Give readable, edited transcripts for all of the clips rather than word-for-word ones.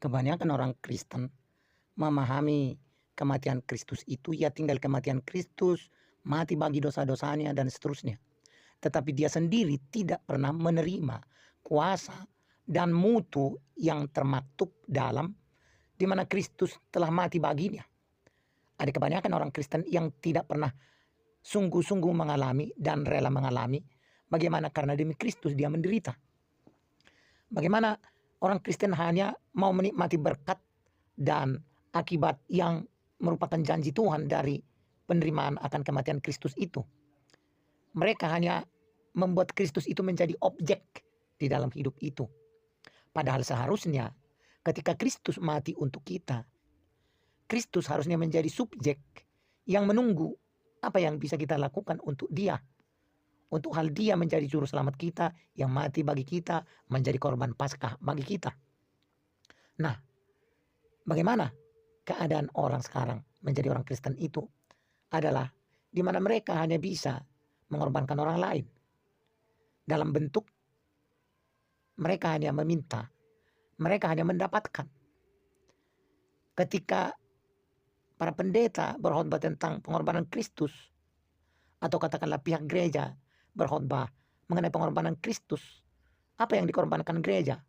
Kebanyakan orang Kristen memahami kematian Kristus itu, ia tinggal kematian Kristus, mati bagi dosa-dosanya dan seterusnya. Tetapi dia sendiri tidak pernah menerima kuasa dan mutu yang termaktub dalam di mana Kristus telah mati baginya. Ada kebanyakan orang Kristen yang tidak pernah sungguh-sungguh mengalami dan rela mengalami bagaimana karena demi Kristus dia menderita. Bagaimana orang Kristen hanya mau menikmati berkat dan akibat yang merupakan janji Tuhan dari penerimaan akan kematian Kristus itu. Mereka hanya membuat Kristus itu menjadi objek di dalam hidup itu. Padahal seharusnya ketika Kristus mati untuk kita, Kristus harusnya menjadi subjek yang menunggu apa yang bisa kita lakukan untuk dia. Untuk hal dia menjadi juru selamat kita yang mati bagi kita, menjadi korban Paskah bagi kita. Nah, bagaimana keadaan orang sekarang menjadi orang Kristen itu adalah di mana mereka hanya bisa mengorbankan orang lain. Dalam bentuk mereka hanya meminta, mereka hanya mendapatkan. Ketika para pendeta berkhotbah tentang pengorbanan Kristus, atau katakanlah pihak gereja berkhotbah mengenai pengorbanan Kristus, apa yang dikorbankan gereja?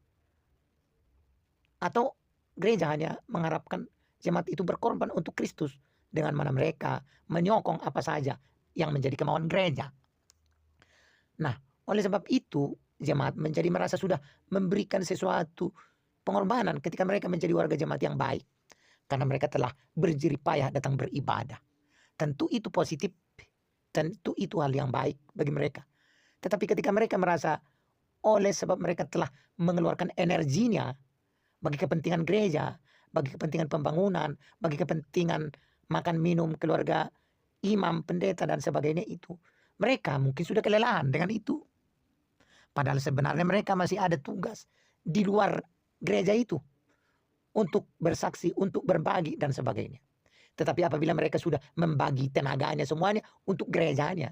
Atau gereja hanya mengharapkan jemaat itu berkorban untuk Kristus, dengan mana mereka menyokong apa saja yang menjadi kemauan gereja. Nah, oleh sebab itu jemaat menjadi merasa sudah memberikan sesuatu pengorbanan ketika mereka menjadi warga jemaat yang baik, karena mereka telah berjerih payah datang beribadah. Tentu itu positif, tentu itu hal yang baik bagi mereka. Tetapi ketika mereka merasa oleh sebab mereka telah mengeluarkan energinya bagi kepentingan gereja, bagi kepentingan pembangunan, bagi kepentingan makan minum keluarga imam, pendeta dan sebagainya itu, mereka mungkin sudah kelelahan dengan itu. Padahal sebenarnya mereka masih ada tugas di luar gereja itu untuk bersaksi, untuk berbagi dan sebagainya. Tetapi apabila mereka sudah membagi tenaganya semuanya untuk gerejanya,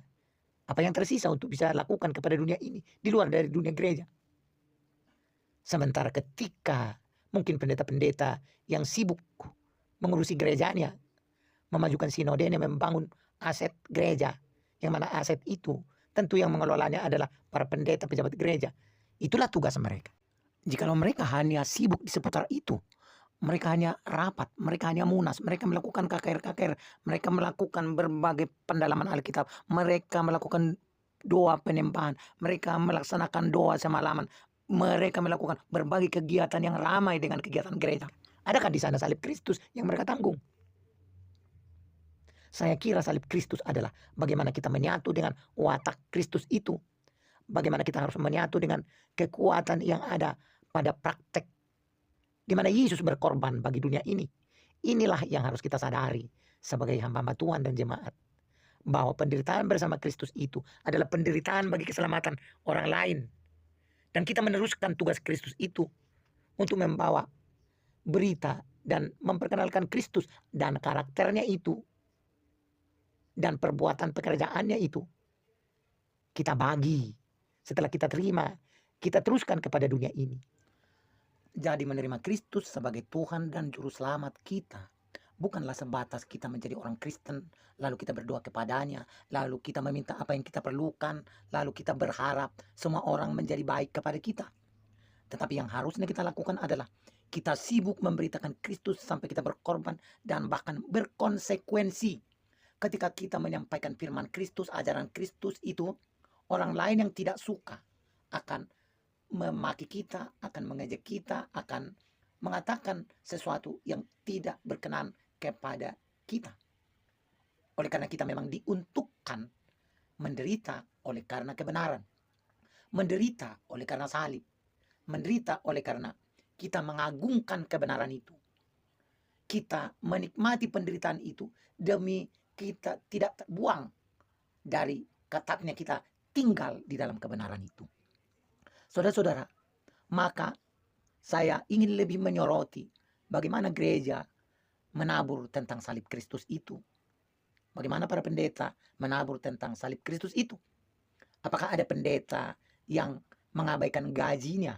apa yang tersisa untuk bisa lakukan kepada dunia ini di luar dari dunia gereja? Sementara ketika mungkin pendeta-pendeta yang sibuk mengurusi gerejanya, memajukan sinodenya, membangun aset gereja, yang mana aset itu tentu yang mengelolanya adalah para pendeta pejabat gereja. Itulah tugas mereka. Jikalau mereka hanya sibuk di seputar itu, mereka hanya rapat, mereka hanya munas, mereka melakukan KKR, mereka melakukan berbagai pendalaman Alkitab, mereka melakukan doa penyembahan, mereka melaksanakan doa semalaman, mereka melakukan berbagai kegiatan yang ramai dengan kegiatan gereja. Adakah di sana salib Kristus yang mereka tanggung? Saya kira salib Kristus adalah bagaimana kita menyatu dengan watak Kristus itu. Bagaimana kita harus menyatu dengan kekuatan yang ada pada praktek di mana Yesus berkorban bagi dunia ini. Inilah yang harus kita sadari sebagai hamba-hamba Tuhan dan jemaat, bahwa penderitaan bersama Kristus itu adalah penderitaan bagi keselamatan orang lain. Dan kita meneruskan tugas Kristus itu untuk membawa berita dan memperkenalkan Kristus dan karakternya itu dan perbuatan pekerjaannya itu. Kita bagi, setelah kita terima, kita teruskan kepada dunia ini. Jadi menerima Kristus sebagai Tuhan dan Juru Selamat kita bukanlah sebatas kita menjadi orang Kristen, lalu kita berdoa kepadanya, lalu kita meminta apa yang kita perlukan, lalu kita berharap semua orang menjadi baik kepada kita. Tetapi yang harusnya kita lakukan adalah kita sibuk memberitakan Kristus sampai kita berkorban dan bahkan berkonsekuensi. Ketika kita menyampaikan firman Kristus, ajaran Kristus itu, orang lain yang tidak suka akan memaki kita, akan mengejek kita, akan mengatakan sesuatu yang tidak berkenan kepada kita. Oleh karena kita memang diuntukkan menderita oleh karena kebenaran, menderita oleh karena salib, menderita oleh karena kita mengagungkan kebenaran itu. Kita menikmati penderitaan itu demi kita tidak terbuang dari ketatnya kita tinggal di dalam kebenaran itu. Saudara-saudara, maka saya ingin lebih menyoroti bagaimana gereja menabur tentang salib Kristus itu. Bagaimana para pendeta menabur tentang salib Kristus itu. Apakah ada pendeta yang mengabaikan gajinya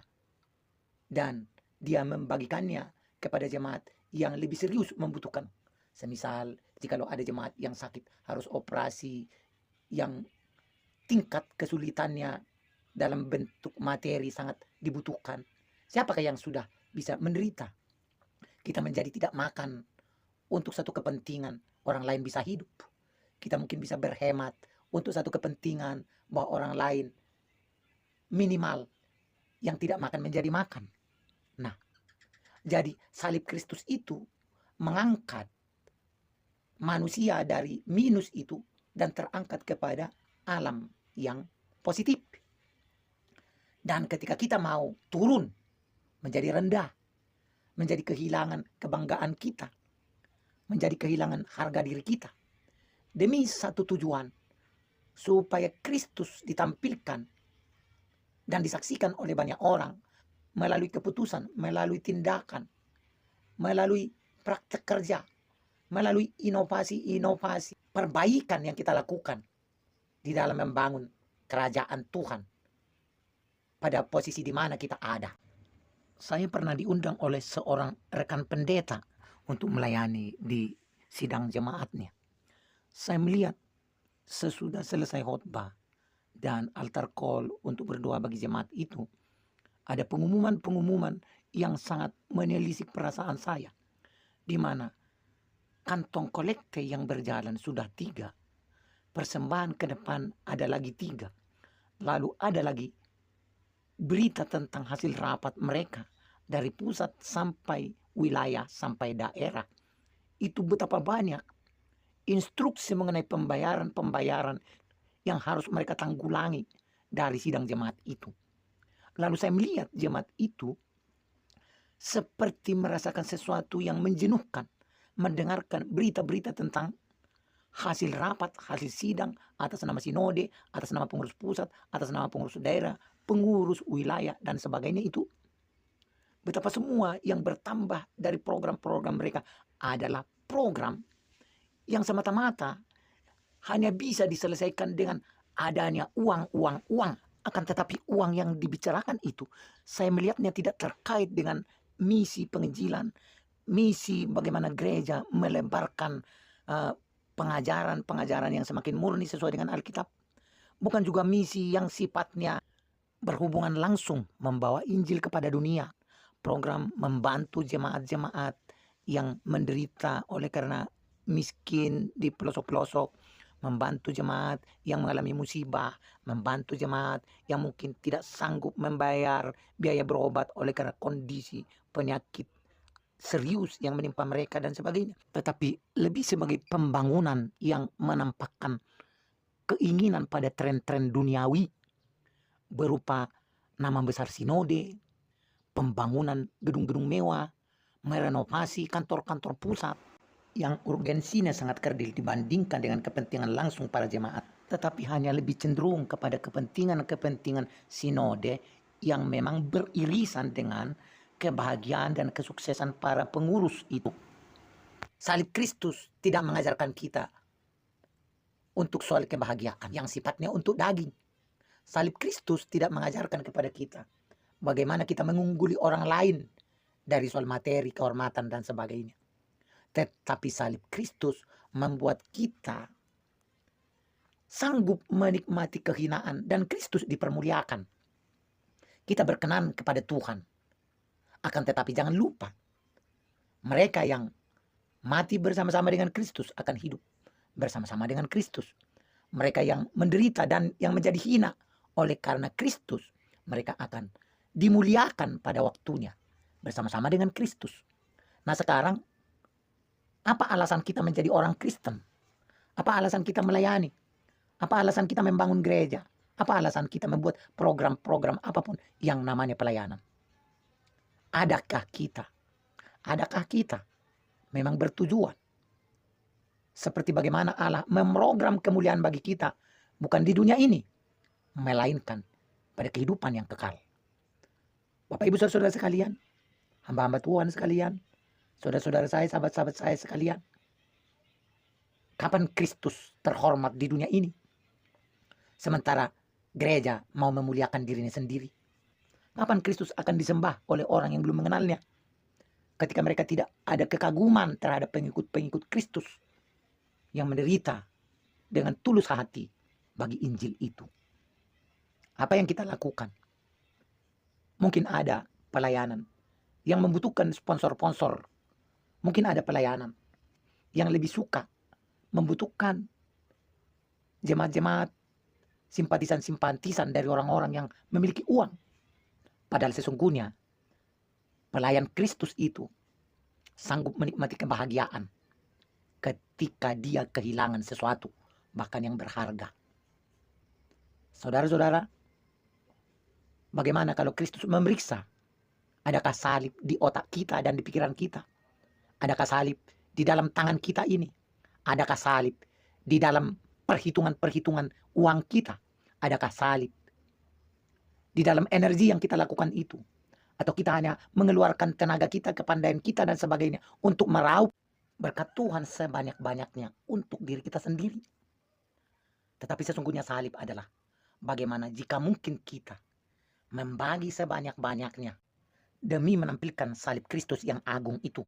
dan dia membagikannya kepada jemaat yang lebih serius membutuhkan. Semisal, jikalau ada jemaat yang sakit harus operasi yang tingkat kesulitannya dalam bentuk materi sangat dibutuhkan. Siapakah yang sudah bisa menderita? Kita menjadi tidak makan untuk satu kepentingan orang lain bisa hidup. Kita mungkin bisa berhemat untuk satu kepentingan bahwa orang lain minimal yang tidak makan menjadi makan. Nah, jadi salib Kristus itu mengangkat manusia dari minus itu dan terangkat kepada alam yang positif. Dan ketika kita mau turun menjadi rendah, menjadi kehilangan kebanggaan kita, menjadi kehilangan harga diri kita, demi satu tujuan, supaya Kristus ditampilkan dan disaksikan oleh banyak orang melalui keputusan, melalui tindakan, melalui praktek kerja, melalui inovasi-inovasi perbaikan yang kita lakukan di dalam membangun kerajaan Tuhan pada posisi di mana kita ada. Saya pernah diundang oleh seorang rekan pendeta untuk melayani di sidang jemaatnya. Saya melihat sesudah selesai khotbah dan altar call untuk berdoa bagi jemaat itu, ada pengumuman-pengumuman yang sangat menelisik perasaan saya, di mana kantong kolekte yang berjalan sudah 3, persembahan ke depan ada lagi 3, lalu ada lagi berita tentang hasil rapat mereka dari pusat sampai wilayah sampai daerah. Itu betapa banyak instruksi mengenai pembayaran yang harus mereka tanggulangi dari sidang jemaat itu. Lalu saya melihat jemaat itu seperti merasakan sesuatu yang menjenuhkan, mendengarkan berita-berita tentang hasil rapat, hasil sidang atas nama sinode, atas nama pengurus pusat, atas nama pengurus daerah, pengurus wilayah, dan sebagainya itu. Betapa semua yang bertambah dari program-program mereka adalah program yang semata-mata hanya bisa diselesaikan dengan adanya uang. Akan tetapi uang yang dibicarakan itu, saya melihatnya tidak terkait dengan misi penginjilan, misi bagaimana gereja melebarkan pengajaran yang semakin murni sesuai dengan Alkitab. Bukan juga misi yang sifatnya berhubungan langsung membawa Injil kepada dunia. Program membantu jemaat-jemaat yang menderita oleh karena miskin di pelosok-pelosok, membantu jemaat yang mengalami musibah, membantu jemaat yang mungkin tidak sanggup membayar biaya berobat oleh karena kondisi penyakit serius yang menimpa mereka dan sebagainya. Tetapi lebih sebagai pembangunan yang menampakkan keinginan pada tren-tren duniawi berupa nama besar sinode, pembangunan gedung-gedung mewah, merenovasi kantor-kantor pusat yang urgensinya sangat kerdil dibandingkan dengan kepentingan langsung para jemaat, tetapi hanya lebih cenderung kepada kepentingan-kepentingan sinode yang memang beririsan dengan kebahagiaan dan kesuksesan para pengurus itu. Salib Kristus tidak mengajarkan kita untuk soal kebahagiaan yang sifatnya untuk daging. Salib Kristus tidak mengajarkan kepada kita bagaimana kita mengungguli orang lain dari soal materi, kehormatan, dan sebagainya. Tetapi salib Kristus membuat kita sanggup menikmati kehinaan dan Kristus dipermuliakan. Kita berkenan kepada Tuhan. Akan tetapi jangan lupa, mereka yang mati bersama-sama dengan Kristus akan hidup bersama-sama dengan Kristus. Mereka yang menderita dan yang menjadi hina oleh karena Kristus, mereka akan dimuliakan pada waktunya bersama-sama dengan Kristus. Nah sekarang, apa alasan kita menjadi orang Kristen? Apa alasan kita melayani? Apa alasan kita membangun gereja? Apa alasan kita membuat program-program apapun yang namanya pelayanan? Adakah kita memang bertujuan seperti bagaimana Allah memprogram kemuliaan bagi kita, bukan di dunia ini, melainkan pada kehidupan yang kekal. Bapak ibu saudara sekalian, hamba-hamba Tuhan sekalian, saudara-saudara saya, sahabat-sahabat saya sekalian, kapan Kristus terhormat di dunia ini? Sementara gereja mau memuliakan dirinya sendiri. Kapan Kristus akan disembah oleh orang yang belum mengenalnya? ketika mereka tidak ada kekaguman terhadap pengikut-pengikut Kristus yang menderita dengan tulus hati bagi Injil itu. Apa yang kita lakukan? Mungkin ada pelayanan yang membutuhkan sponsor-sponsor. Mungkin ada pelayanan yang lebih suka membutuhkan jemaat-jemaat, simpatisan-simpatisan dari orang-orang yang memiliki uang. Padahal sesungguhnya pelayan Kristus itu sanggup menikmati kebahagiaan ketika dia kehilangan sesuatu, bahkan yang berharga. Saudara-saudara, bagaimana kalau Kristus memeriksa? Adakah salib di otak kita dan di pikiran kita? Adakah salib di dalam tangan kita ini? Adakah salib di dalam perhitungan-perhitungan uang kita? Adakah salib di dalam energi yang kita lakukan itu? Atau kita hanya mengeluarkan tenaga kita, kepandaian kita dan sebagainya untuk meraup berkat Tuhan sebanyak-banyaknya untuk diri kita sendiri? Tetapi sesungguhnya salib adalah bagaimana jika mungkin kita membagi sebanyak-banyaknya demi menampilkan salib Kristus yang agung itu